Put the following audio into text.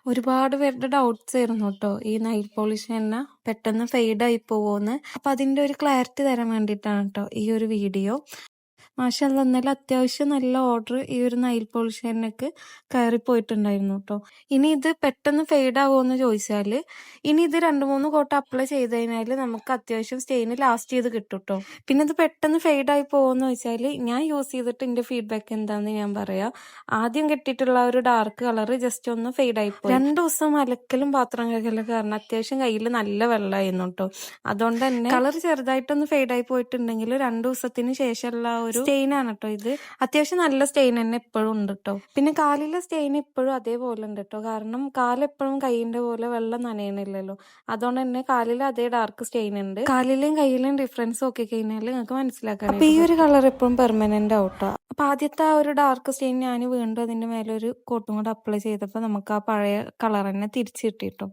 ഒരുപാട് പേരുടെ ഡൗട്ട്സ് ആയിരുന്നു കേട്ടോ ഈ നെയിൽ പോളിഷ് തന്നെ പെട്ടെന്ന് ഫെയ്ഡ് ആയി പോവോന്ന്. അപ്പൊ അതിന്റെ ഒരു ക്ലാരിറ്റി തരാൻ വേണ്ടിയിട്ടാണ് കേട്ടോ ഈ ഒരു വീഡിയോ. മാഷാഅല്ലാഹ് എന്നാലും അത്യാവശ്യം നല്ല ഓർഡർ ഈ ഒരു നെയിൽ പോളിഷ് എണ്ണക്ക് കയറിപ്പോയിട്ടുണ്ടായിരുന്നു കേട്ടോ. ഇനി ഇത് പെട്ടെന്ന് ഫെയ്ഡ് ആവുമെന്ന് ചോദിച്ചാല് ഇനി ഇത് 2-3 കോട്ട് അപ്ലൈ ചെയ്ത് കഴിഞ്ഞാൽ നമുക്ക് അത്യാവശ്യം സ്റ്റെയിന് ലാസ്റ്റ് ചെയ്ത് കിട്ടും കേട്ടോ. പിന്നെ ഇത് പെട്ടെന്ന് ഫെയ്ഡ് ആയി പോകുമെന്ന് ചോദിച്ചാൽ ഞാൻ യൂസ് ചെയ്തിട്ട് എന്റെ ഫീഡ്ബാക്ക് എന്താന്ന് ഞാൻ പറയാം. ആദ്യം കിട്ടിയിട്ടുള്ള ഒരു ഡാർക്ക് കളർ ജസ്റ്റ് ഒന്ന് ഫെയ്ഡ് ആയി പോയി. 2 ദിവസം അലക്കലും പാത്രം കഴുകലും കാരണം അത്യാവശ്യം കയ്യിൽ നല്ല വെള്ളമായിരുന്നു കേട്ടോ. അതുകൊണ്ട് തന്നെ കളർ ചെറുതായിട്ടൊന്ന് ഫെയ്ഡ് ആയി പോയിട്ടുണ്ടെങ്കിൽ 2 ദിവസത്തിന് ശേഷമുള്ള ഒരു സ്റ്റെയിൻ ആണ് കേട്ടോ ഇത്. അത്യാവശ്യം നല്ല സ്റ്റെയിൻ തന്നെ ഇപ്പോഴും ഉണ്ട് കേട്ടോ. പിന്നെ കാലിലെ സ്റ്റെയിൻ ഇപ്പോഴും അതേപോലെ ഉണ്ട് കേട്ടോ. കാരണം കാലെപ്പോഴും കൈയിന്റെ പോലെ വെള്ളം നനയണില്ലല്ലോ. അതുകൊണ്ട് തന്നെ കാലിൽ അതേ ഡാർക്ക് സ്റ്റെയിൻ ഉണ്ട്. കാലിലെയും കയ്യിലെയും ഡിഫറൻസ് നോക്കി കഴിഞ്ഞാൽ നിങ്ങൾക്ക് മനസ്സിലാക്കാം. അപ്പൊ ഈ ഒരു കളർ എപ്പോഴും പെർമനന്റ് ആവട്ടോ. അപ്പൊ ആദ്യത്തെ ആ ഒരു ഡാർക്ക് സ്റ്റെയിൻ ഞാൻ വീണ്ടും അതിന്റെ മേലെ ഒരു കോട്ടും കൂടെ അപ്ലൈ ചെയ്തപ്പോൾ നമുക്ക് ആ പഴയ കളർ തന്നെ തിരിച്ചു കിട്ടിട്ടോ.